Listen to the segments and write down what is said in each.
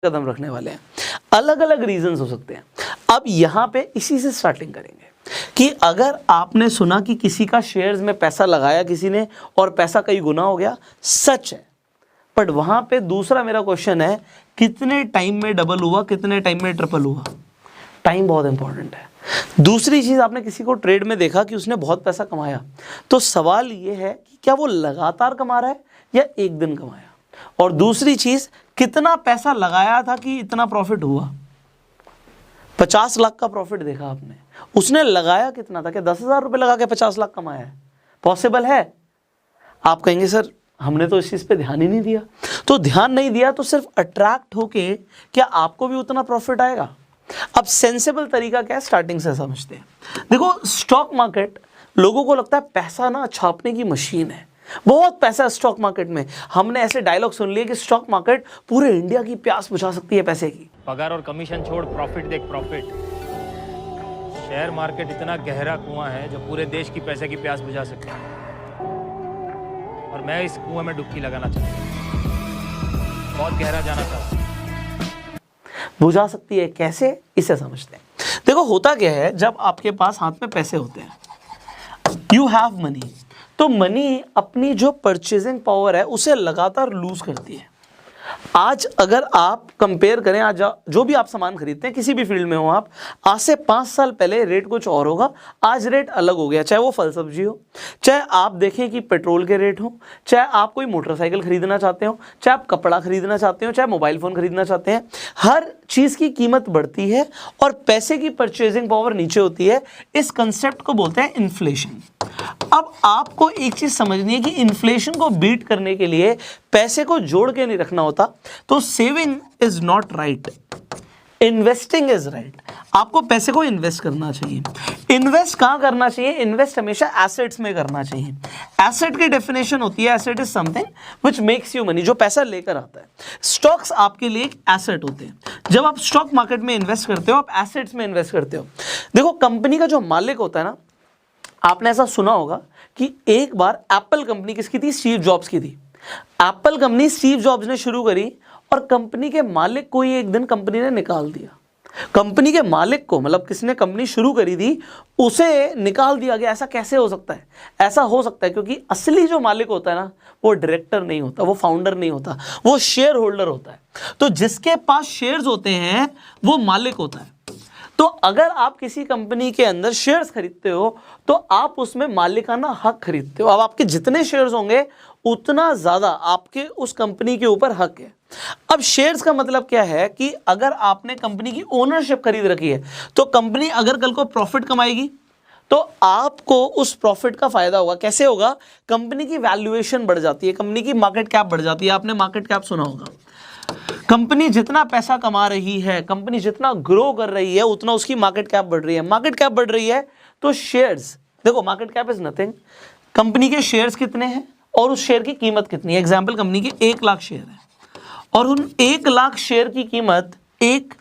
कदम रखने वाले हैं। अलग अलग रीजंस हो सकते हैं। अब यहाँ पे इसी से स्टार्टिंग करेंगे कि अगर आपने सुना कि किसी का शेयर्स में पैसा लगाया किसी ने और पैसा कई गुना हो गया, सच है, बट वहां पे दूसरा मेरा क्वेश्चन है कितने टाइम में डबल हुआ, कितने टाइम में ट्रिपल हुआ। टाइम बहुत इंपॉर्टेंट है। दूसरी चीज, आपने किसी को ट्रेड में देखा कि उसने बहुत पैसा कमाया, तो सवाल ये है कि क्या वो लगातार कमा रहा है या एक दिन कमाया। और दूसरी चीज, कितना पैसा लगाया था कि इतना प्रॉफिट हुआ। 50 लाख का प्रॉफिट देखा आपने, उसने लगाया कितना था? क्या 10,000 रुपए लगा के 50 लाख कमाया है? पॉसिबल है? आप कहेंगे सर हमने तो इस चीज पे ध्यान ही नहीं दिया। तो ध्यान नहीं दिया तो सिर्फ अट्रैक्ट होके क्या आपको भी उतना प्रॉफिट आएगा? अब सेंसिबल तरीका क्या है, स्टार्टिंग से समझते हैं। देखो, स्टॉक मार्केट, लोगों को लगता है पैसा ना छापने की मशीन है, बहुत पैसा है स्टॉक मार्केट में। हमने ऐसे डायलॉग सुन लिए कि स्टॉक मार्केट पूरे इंडिया की प्यास बुझा सकती है पैसे की। पगार और कमीशन छोड़, प्रॉफिट देख प्रॉफिट। शेयर मार्केट इतना गहरा कुआं है जो पूरे देश की पैसे की प्यास बुझा सकता है, और मैं इस कुएं में डुबकी लगाना चाहता हूं, बहुत गहरा जाना चाहता हूं। बुझा सकती है कैसे, इसे समझते हैं। देखो, होता क्या है, जब आपके पास हाथ में पैसे होते हैं, यू हैव मनी, तो मनी अपनी जो परचेजिंग पावर है उसे लगातार लूज करती है। आज अगर आप कंपेयर करें, आज जो भी आप सामान खरीदते हैं किसी भी फील्ड में हो आप, आज से 5 साल पहले रेट कुछ और होगा, आज रेट अलग हो गया। चाहे वो फल सब्जी हो, चाहे आप देखें कि पेट्रोल के रेट हो, चाहे आप कोई मोटरसाइकिल खरीदना चाहते हो, चाहे आप कपड़ा खरीदना चाहते हो, चाहे मोबाइल फ़ोन खरीदना चाहते हैं, हर चीज़ की कीमत बढ़ती है और पैसे की परचेजिंग पावर नीचे होती है। इस कंसेप्ट को बोलते हैं इन्फ्लेशन। अब आपको एक चीज़ समझनी है कि इन्फ्लेशन को बीट करने के लिए पैसे को जोड़ के नहीं रखना होता। तो saving is not right, investing is right. आपको पैसे को इन्वेस्ट करना चाहिए। इन्वेस्ट कहां करना चाहिए? इन्वेस्ट हमेशा एसेट्स में करना चाहिए। एसेट की डेफिनेशन होती है, asset is something which makes you money, जो पैसा लेकर आता है। स्टॉक्स आपके लिए एक एसेट होते हैं। जब आप स्टॉक मार्केट में इन्वेस्ट करते हो, आप एसेट्स में इन्वेस्ट करते हो। देखो, कंपनी का जो मालिक होता है ना, आपने ऐसा सुना होगा कि एक बार एप्पल कंपनी किसकी थी? स्टीव जॉब्स की थी। एप्पल कंपनी स्टीव जॉब्स ने शुरू करी और कंपनी के मालिक को ही एक दिन कंपनी ने निकाल दिया। कंपनी के मालिक को, मतलब किसने कंपनी शुरू करी थी, उसे निकाल दिया गया। ऐसा कैसे हो सकता है? ऐसा हो सकता है क्योंकि असली जो मालिक होता है ना, वो डायरेक्टर नहीं होता, वो फाउंडर नहीं होता, वो शेयर होल्डर होता है। तो जिसके पास शेयर्स होते हैं वो मालिक होता है। तो अगर आप किसी कंपनी के अंदर शेयर्स खरीदते हो तो आप उसमें मालिकाना हक खरीदते हो। अब आपके जितने शेयर्स होंगे उतना ज्यादा आपके उस कंपनी के ऊपर हक है। अब शेयर्स का मतलब क्या है कि अगर आपने कंपनी की ओनरशिप खरीद रखी है तो कंपनी अगर कल को प्रॉफिट कमाएगी तो आपको उस प्रॉफिट का फायदा होगा। कैसे होगा? कंपनी की वैल्यूएशन बढ़ जाती है, कंपनी की मार्केट कैप बढ़ जाती है। आपने मार्केट कैप सुना होगा। कंपनी जितना पैसा कमा रही है, कंपनी जितना ग्रो कर रही है, उतना उसकी मार्केट कैप बढ़ रही है। मार्केट कैप बढ़ रही है तो शेयर्स, देखो market cap is nothing, company के शेयर्स कितने हैं और उस शेयर की कीमत कितनी है। एग्जांपल, कंपनी के 1 लाख शेयर है और उन 1 लाख शेयर की कीमत, एक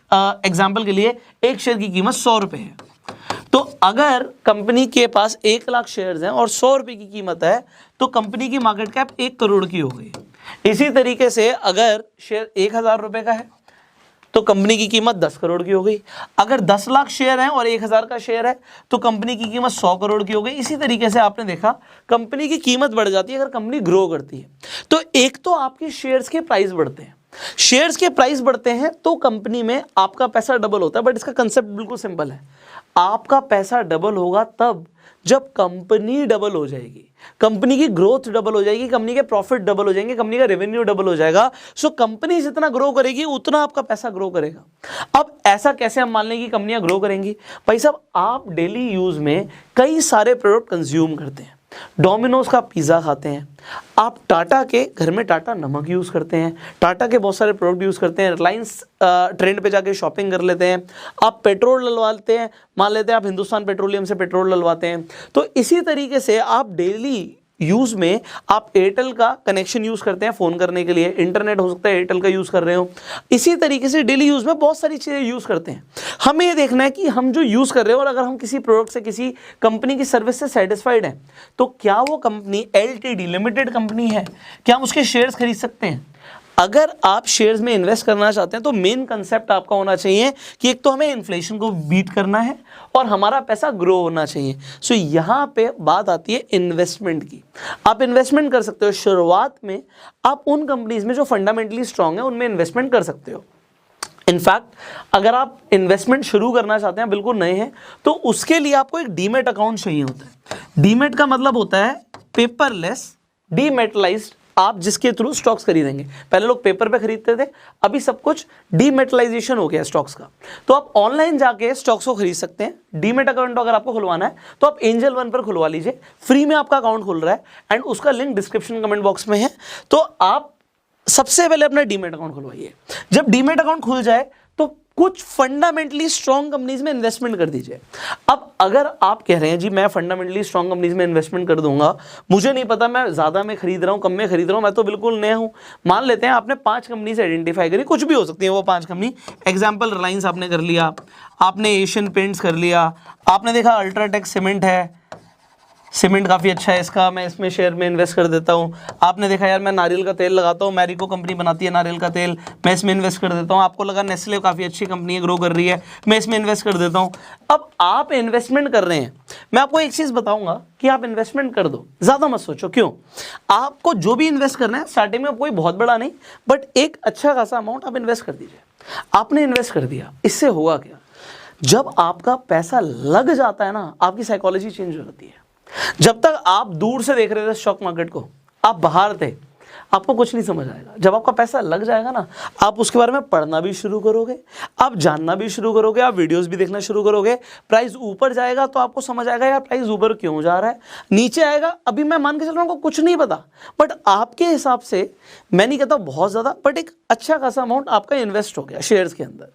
एग्जांपल के लिए, एक शेयर की कीमत 100 रुपए है। तो अगर कंपनी के पास 1 लाख शेयर्स हैं और 100 रुपए की कीमत है तो कंपनी की मार्केट कैप 1 करोड़ की हो गई। इसी तरीके से अगर शेयर 1,000 रुपए का है तो कंपनी की कीमत 10 करोड़ की हो गई। अगर 10 लाख शेयर हैं और 1,000 का शेयर है तो कंपनी की कीमत 100 करोड़ की हो गई। इसी तरीके से आपने देखा कंपनी की कीमत बढ़ जाती है अगर कंपनी ग्रो करती है। तो एक तो आपके शेयर्स के प्राइस बढ़ते हैं, शेयर्स के प्राइस बढ़ते हैं तो कंपनी में आपका पैसा डबल होता है। बट इसका कंसेप्ट बिल्कुल सिंपल है, आपका पैसा डबल होगा तब जब कंपनी डबल हो जाएगी, कंपनी की ग्रोथ डबल हो जाएगी, कंपनी के प्रॉफिट डबल हो जाएंगे, कंपनी का रेवेन्यू डबल हो जाएगा। सो कंपनी जितना ग्रो करेगी उतना आपका पैसा ग्रो करेगा। अब ऐसा कैसे हम मान लें कि कंपनियां ग्रो करेंगी? भाई साहब, आप डेली यूज में कई सारे प्रोडक्ट कंज्यूम करते हैं। डोमिनोज का पिज़्ज़ा खाते हैं आप, टाटा के घर में टाटा नमक यूज़ करते हैं, टाटा के बहुत सारे प्रोडक्ट यूज़ करते हैं, रिलायंस ट्रेंड पे जाके शॉपिंग कर लेते हैं, आप पेट्रोल डलवाते हैं, मान लेते हैं आप हिंदुस्तान पेट्रोलियम से पेट्रोल डलवाते हैं। तो इसी तरीके से आप डेली यूज़ में आप एयरटेल का कनेक्शन यूज़ करते हैं फ़ोन करने के लिए, इंटरनेट हो सकता है एयरटेल का यूज़ कर रहे हो। इसी तरीके से डेली यूज़ में बहुत सारी चीज़ें यूज़ करते हैं। हमें ये देखना है कि हम जो यूज़ कर रहे हैं और अगर हम किसी प्रोडक्ट से, किसी कंपनी की सर्विस से सेटिस्फाइड हैं तो क्या वो कंपनी LTD लिमिटेड कंपनी है, क्या हम उसके शेयर्स खरीद सकते हैं? अगर आप शेयर्स में इन्वेस्ट करना चाहते हैं तो मेन कंसेप्ट आपका होना चाहिए कि एक तो हमें इन्फ्लेशन को बीट करना है और हमारा पैसा ग्रो होना चाहिए। सो यहाँ पे बात आती है इन्वेस्टमेंट की। आप इन्वेस्टमेंट कर सकते हो शुरुआत में, आप उन कंपनीज में जो फंडामेंटली स्ट्रांग है उनमें इन्वेस्टमेंट कर सकते हो। इनफैक्ट अगर आप इन्वेस्टमेंट शुरू करना चाहते हैं, बिल्कुल नए हैं, तो उसके लिए आपको एक डीमेट अकाउंट चाहिए होता है। डीमेट का मतलब होता है पेपरलेस डीमेटलाइज्ड, आप जिसके थ्रू स्टॉक्स खरीदेंगे। पहले लोग पेपर पे खरीदते थे, अभी सब कुछ डीमेटलाइजेशन हो गया स्टॉक्स का, तो आप ऑनलाइन जाके स्टॉक्स को खरीद सकते हैं। डीमेट अकाउंट अगर आपको खुलवाना है तो आप एंजल वन पर खुलवा लीजिए, फ्री में आपका अकाउंट खुल रहा है एंड उसका लिंक डिस्क्रिप्शन कमेंट बॉक्स में है। तो आप सबसे पहले अपना डीमेट अकाउंट खुलवाइए। जब डीमेट अकाउंट खुल जाए तो कुछ फंडामेंटली स्ट्रॉन्ग कंपनीज में इन्वेस्टमेंट कर दीजिए। अब अगर आप कह रहे हैं जी मैं फंडामेंटली स्ट्रॉन्ग कंपनीज में इन्वेस्टमेंट कर दूंगा, मुझे नहीं पता मैं ज़्यादा में खरीद रहा हूँ कम में खरीद रहा हूँ, मैं तो बिल्कुल नया हूँ। मान लेते हैं आपने 5 कंपनी से आइडेंटिफाई करी, कुछ भी हो सकती है वो 5 कंपनी। एग्जाम्पल रिलायंस आपने कर लिया, आपने एशियन पेंट्स कर लिया, आपने देखा अल्ट्राटेक सीमेंट है, सीमेंट काफ़ी अच्छा है इसका, मैं इसमें शेयर में इन्वेस्ट कर देता हूँ। आपने देखा यार मैं नारियल का तेल लगाता हूँ, मैरिको कंपनी बनाती है नारियल का तेल, मैं इसमें इन्वेस्ट कर देता हूँ। आपको लगा नेस्ले काफ़ी अच्छी कंपनी है, ग्रो कर रही है, मैं इसमें इन्वेस्ट कर देता हूँ। अब आप इन्वेस्टमेंट कर रहे हैं, मैं आपको एक चीज़ बताऊँगा कि आप इन्वेस्टमेंट कर दो, ज़्यादा मत सोचो। क्यों? आपको जो भी इन्वेस्ट करना है स्टार्टिंग में कोई बहुत बड़ा नहीं, बट एक अच्छा खासा अमाउंट आप इन्वेस्ट कर दीजिए। आपने इन्वेस्ट कर दिया, इससे होगा क्या? जब आपका पैसा लग जाता है ना, आपकी साइकोलॉजी चेंज हो जाती है। जब तक आप दूर से देख रहे थे स्टॉक मार्केट को, आप बाहर थे, आपको कुछ नहीं समझ आएगा। जब आपका पैसा लग जाएगा ना, आप उसके बारे में पढ़ना भी शुरू करोगे, आप जानना भी शुरू करोगे, आप वीडियोस भी देखना शुरू करोगे। प्राइस ऊपर जाएगा तो आपको समझ आएगा यार प्राइस ऊपर क्यों जा रहा है, नीचे आएगा अभी मैं मान के चल रहा हूँ कुछ नहीं पता, बट आपके हिसाब से, मैं नहीं कहता बहुत ज़्यादा, बट एक अच्छा खासा अमाउंट आपका इन्वेस्ट हो गया शेयर्स के अंदर।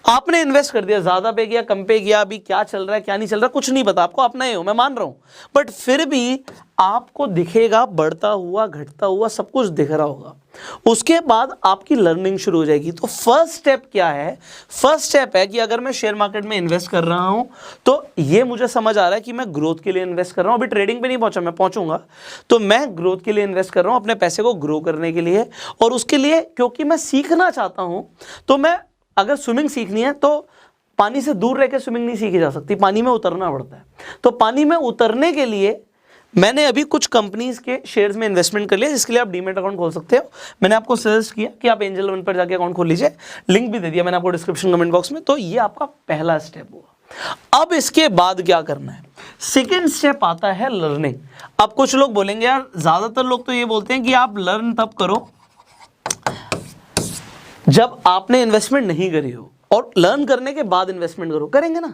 आपने इन्वेस्ट कर दिया, ज़्यादा पे गया कम पे गया, अभी क्या चल रहा है क्या नहीं चल रहा कुछ नहीं पता, आपको अपना ही हो, मैं मान रहा हूँ, बट फिर भी आपको दिखेगा बढ़ता हुआ घटता हुआ सब कुछ दिख रहा होगा। उसके बाद आपकी लर्निंग शुरू हो जाएगी। तो फर्स्ट स्टेप क्या है? फर्स्ट स्टेप है कि अगर मैं शेयर मार्केट में इन्वेस्ट कर रहा हूं तो ये मुझे समझ आ रहा है कि मैं ग्रोथ के लिए इन्वेस्ट कर रहा हूं, अभी ट्रेडिंग पे नहीं पहुंचा, मैं पहुंचूंगा। तो मैं ग्रोथ के लिए इन्वेस्ट कर रहा हूं, अपने पैसे को ग्रो करने के लिए, और उसके लिए क्योंकि मैं सीखना चाहता हूं, तो मैं अगर स्विमिंग सीखनी है तो पानी से दूर रह के स्विमिंग नहीं सीखी जा सकती, पानी में उतरना पड़ता है। तो पानी में उतरने के लिए मैंने अभी कुछ कंपनीज के शेयर्स में इन्वेस्टमेंट कर लिया, जिसके लिए आप डीमेट अकाउंट खोल सकते हो। मैंने आपको सजेस्ट किया कि आप एंजल वन पर जाके अकाउंट खोल लीजिए, लिंक भी दे दिया मैंने आपको डिस्क्रिप्शन कमेंट बॉक्स में। तो ये आपका पहला स्टेप हुआ। अब इसके बाद क्या करना है? सेकेंड स्टेप आता है लर्निंग। अब कुछ लोग बोलेंगे यार, ज्यादातर लोग तो ये बोलते हैं कि आप लर्न तब करो जब आपने इन्वेस्टमेंट नहीं करी हो, और लर्न करने के बाद इन्वेस्टमेंट करो। करेंगे ना?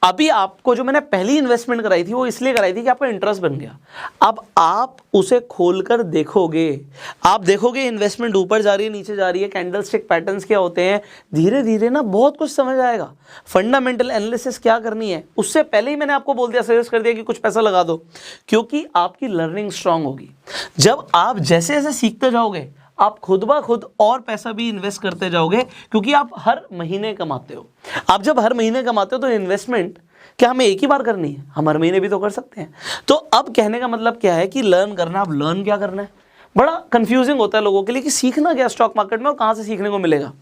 अभी आपको जो मैंने पहली इन्वेस्टमेंट कराई थी वो इसलिए कराई थी कि आपका इंटरेस्ट बन गया। अब आप उसे खोलकर देखोगे, आप देखोगे इन्वेस्टमेंट ऊपर जा रही है नीचे जा रही है, कैंडलस्टिक पैटर्न्स क्या होते हैं, धीरे धीरे ना बहुत कुछ समझ आएगा। फंडामेंटल एनालिसिस क्या करनी है, उससे पहले ही मैंने आपको बोल दिया, सजेस्ट कर दिया कि कुछ पैसा लगा दो, क्योंकि आपकी लर्निंग स्ट्रांग होगी। जब आप जैसे जैसे सीखते जाओगे, आप खुद ब खुद और पैसा भी इन्वेस्ट करते जाओगे, क्योंकि आप हर महीने कमाते हो। आप जब हर महीने कमाते हो तो इन्वेस्टमेंट क्या हमें एक ही बार करनी है? हम हर महीने भी तो कर सकते हैं। तो अब कहने का मतलब क्या है कि लर्न करना। अब लर्न क्या करना है? बड़ा कंफ्यूजिंग होता है लोगों के लिए कि सीखना क्या स्टॉक मार्केट में और कहाँ से सीखने को मिलेगा।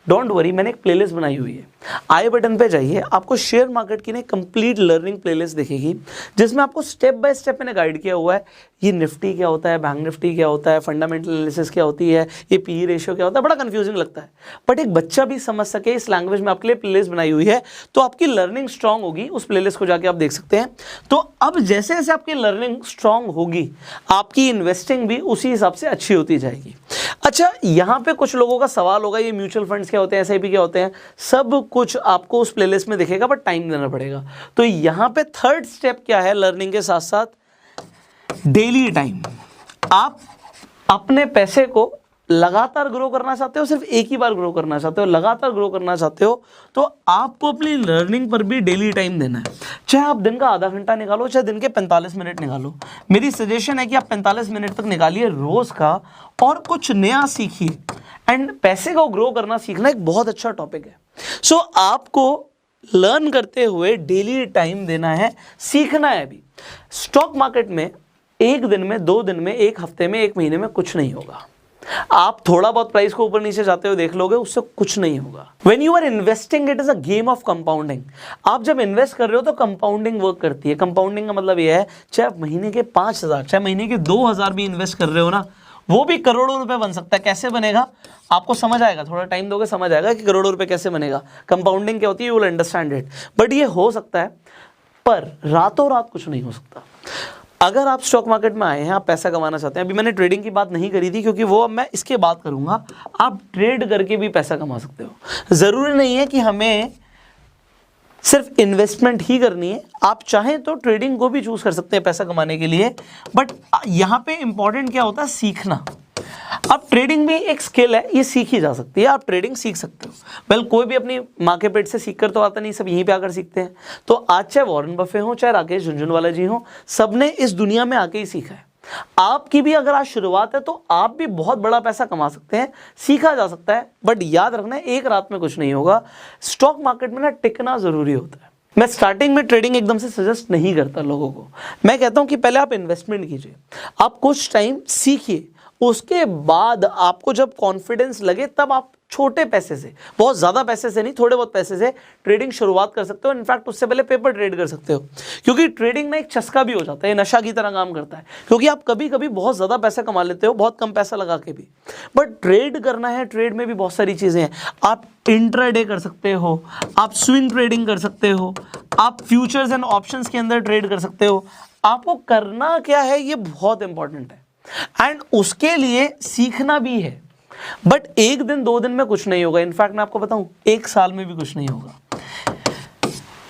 डोंट वरी, मैंने एक प्लेलिस्ट बनाई हुई है, आई बटन पे जाइए, आपको शेयर मार्केट की ना कंप्लीट लर्निंग प्लेलिस्ट दिखेगी, जिसमें आपको स्टेप बाय स्टेप मैंने गाइड किया हुआ है। ये निफ्टी क्या होता है, बैंक निफ्टी क्या होता है, फंडामेंटल एनालिसिस क्या होती है, ये पी रेशियो क्या होता है। बड़ा कंफ्यूजिंग लगता है, बट एक बच्चा भी समझ सके इस लैंग्वेज में आपके लिए प्लेलिस्ट बनाई हुई है, तो आपकी लर्निंग स्ट्रांग होगी। उस प्लेलिस्ट को जाके आप देख सकते हैं। तो अब जैसे जैसे आपकी लर्निंग स्ट्रांग होगी, आपकी इन्वेस्टिंग भी उसी हिसाब से अच्छी होती जाएगी। अच्छा, यहाँ पे कुछ लोगों का सवाल होगा, ये म्यूचुअल फंड्स क्या होते हैं, एसआईपी क्या होते हैं, सब कुछ आपको उस प्लेलिस्ट में दिखेगा, बट टाइम देना पड़ेगा। तो यहाँ पे थर्ड स्टेप क्या है लर्निंग के साथ साथ? Daily time. आप अपने पैसे को लगातार ग्रो करना चाहते हो, सिर्फ एक ही बार ग्रो करना चाहते हो, लगातार ग्रो करना चाहते हो, तो आपको अपनी लर्निंग पर भी डेली टाइम देना है। चाहे आप दिन का आधा घंटा निकालो, चाहे दिन के 45 मिनट निकालो। मेरी सजेशन है कि आप 45 मिनट तक निकालिए रोज का, और कुछ नया सीखिए। एंड पैसे को ग्रो करना सीखना एक बहुत अच्छा टॉपिक है। सो आपको लर्न करते हुए डेली टाइम देना है, सीखना है। अभी स्टॉक मार्केट में एक दिन में, 2 दिन में, एक हफ्ते में, एक महीने में कुछ नहीं होगा। आप थोड़ा बहुत प्राइस को ऊपर नीचे जाते हुए देख लोगे, उससे कुछ नहीं होगा। When you are investing, it is a game of compounding। आप जब इन्वेस्ट कर रहे हो तो कंपाउंडिंग वर्क करती है। कंपाउंडिंग का मतलब ये है, चाहे आप महीने के 5,000 चाहे महीने के 2,000 भी इन्वेस्ट कर रहे हो ना, वो भी करोड़ों रुपए बन सकता है। कैसे बनेगा आपको समझ आएगा, थोड़ा टाइम दोगे समझ आएगा कि करोड़ों रुपए कैसे बनेगा। कंपाउंडिंग क्या होती है, you will understand it. But ये हो सकता है, पर रातों रात कुछ नहीं हो सकता। अगर आप स्टॉक मार्केट में आए हैं, आप पैसा कमाना चाहते हैं, अभी मैंने ट्रेडिंग की बात नहीं करी थी क्योंकि वो मैं इसके बात करूंगा, आप ट्रेड करके भी पैसा कमा सकते हो। जरूरी नहीं है कि हमें सिर्फ इन्वेस्टमेंट ही करनी है, आप चाहें तो ट्रेडिंग को भी चूज कर सकते हैं पैसा कमाने के लिए। बट यहाँ पे इंपॉर्टेंट क्या होता है, सीखना। अब ट्रेडिंग भी एक स्किल है, ये सीखी जा सकती है, आप ट्रेडिंग सीख सकते हो। वेल कोई भी अपनी माँ के पेट से सीख कर तो आता नहीं, सब यहीं पे आकर सीखते हैं। तो आज चाहे वॉरेन बफे हो, चाहे राकेश झुनझुनवाला जी हो, सबने इस दुनिया में आके ही सीखा है। आपकी भी अगर आज शुरुआत है तो आप भी बहुत बड़ा पैसा कमा सकते हैं, सीखा जा सकता है। बट याद रखना है, एक रात में कुछ नहीं होगा। स्टॉक मार्केट में ना टिकना जरूरी होता है। मैं स्टार्टिंग में ट्रेडिंग एकदम से सजेस्ट नहीं करता लोगों को। मैं कहता हूं कि पहले आप इन्वेस्टमेंट कीजिए, आप कुछ टाइम सीखिए, उसके बाद आपको जब कॉन्फिडेंस लगे तब आप छोटे पैसे से, बहुत ज़्यादा पैसे से नहीं, थोड़े बहुत पैसे से ट्रेडिंग शुरुआत कर सकते हो। इनफैक्ट उससे पहले पेपर ट्रेड कर सकते हो, क्योंकि ट्रेडिंग में एक चस्का भी हो जाता है, नशा की तरह काम करता है। क्योंकि आप कभी कभी बहुत ज़्यादा पैसा कमा लेते हो, बहुत कम पैसा लगा के भी। बट ट्रेड करना है, ट्रेड में भी बहुत सारी चीज़ें हैं। आप इंट्राडे कर सकते हो, आप स्विंग ट्रेडिंग कर सकते हो, आप फ्यूचर्स एंड ऑप्शंस के अंदर ट्रेड कर सकते हो। आपको करना क्या है, ये बहुत इंपॉर्टेंट है, एंड उसके लिए सीखना भी है। बट एक दिन 2 दिन में कुछ नहीं होगा। इनफैक्ट मैं आपको बताऊं, 1 साल में भी कुछ नहीं होगा।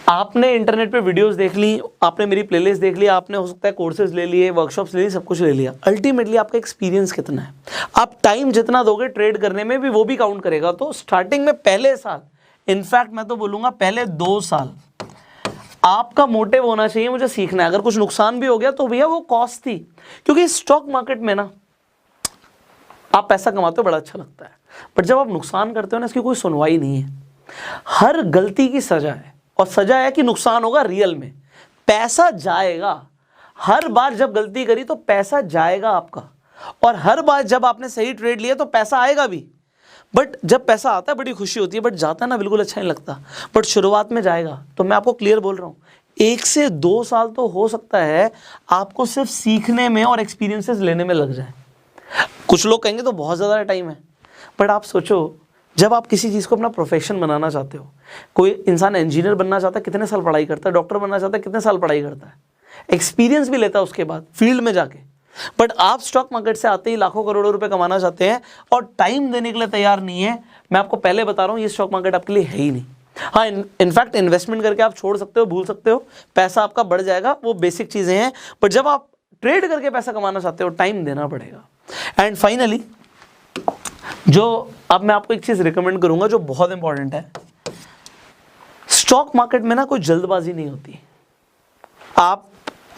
आपने इंटरनेट पे वीडियोस देख ली, आपने मेरी प्लेलिस्ट देख ली, आपने हो सकता है कोर्सेज ले लिए, वर्कशॉप्स ले ली, सब कुछ ले लिया। अल्टीमेटली आपका एक्सपीरियंस कितना है, आप टाइम जितना दोगे ट्रेड करने में भी, वो भी काउंट करेगा। तो स्टार्टिंग में पहले साल, इनफैक्ट मैं तो बोलूंगा पहले 2 साल आपका मोटिव होना चाहिए, मुझे सीखना है। अगर कुछ नुकसान भी हो गया तो भैया वो कॉस्ट थी, क्योंकि स्टॉक मार्केट में ना आप पैसा कमाते हो, बड़ा अच्छा लगता है। बट जब आप नुकसान करते हो ना, इसकी कोई सुनवाई नहीं है। हर गलती की सजा है, और सजा है कि नुकसान होगा रियल में, पैसा जाएगा। हर बार जब गलती करी तो पैसा जाएगा आपका, और हर बार जब आपने सही ट्रेड लिया तो पैसा आएगा भी। बट जब पैसा आता है बड़ी खुशी होती है, बट जाता ना बिल्कुल अच्छा नहीं लगता। बट शुरुआत में जाएगा। तो मैं आपको क्लियर बोल रहा हूँ, 1 से 2 साल तो हो सकता है आपको सिर्फ सीखने में और एक्सपीरियंसेस लेने में लग जाए। कुछ लोग कहेंगे तो बहुत ज़्यादा टाइम है, बट आप सोचो, जब आप किसी चीज़ को अपना प्रोफेशन बनाना चाहते हो, कोई इंसान इंजीनियर बनना चाहता है, कितने साल पढ़ाई करता है, डॉक्टर बनना चाहता है, कितने साल पढ़ाई करता है, एक्सपीरियंस भी लेता है उसके बाद फील्ड में जाके। बट आप स्टॉक मार्केट से आते ही लाखों करोड़ों रुपए कमाना चाहते हैं और टाइम देने के लिए तैयार नहीं है। मैं आपको पहले बता रहा हूँ, ये स्टॉक मार्केट आपके लिए है ही नहीं। हाँ, इनफैक्ट इन्वेस्टमेंट करके आप छोड़ सकते हो, भूल सकते हो, पैसा आपका बढ़ जाएगा, वो बेसिक चीज़ें हैं। बट जब आप ट्रेड करके पैसा कमाना चाहते हो, टाइम देना पड़ेगा। एंड फाइनली, जो अब मैं आपको एक चीज़ रिकमेंड करूंगा जो बहुत इंपॉर्टेंट है, स्टॉक मार्केट में ना कोई जल्दबाजी नहीं होती। आप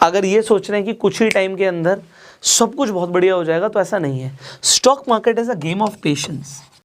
अगर ये सोच रहे हैं कि कुछ ही टाइम के अंदर सब कुछ बहुत बढ़िया हो जाएगा, तो ऐसा नहीं है। Stock market is a game of patience.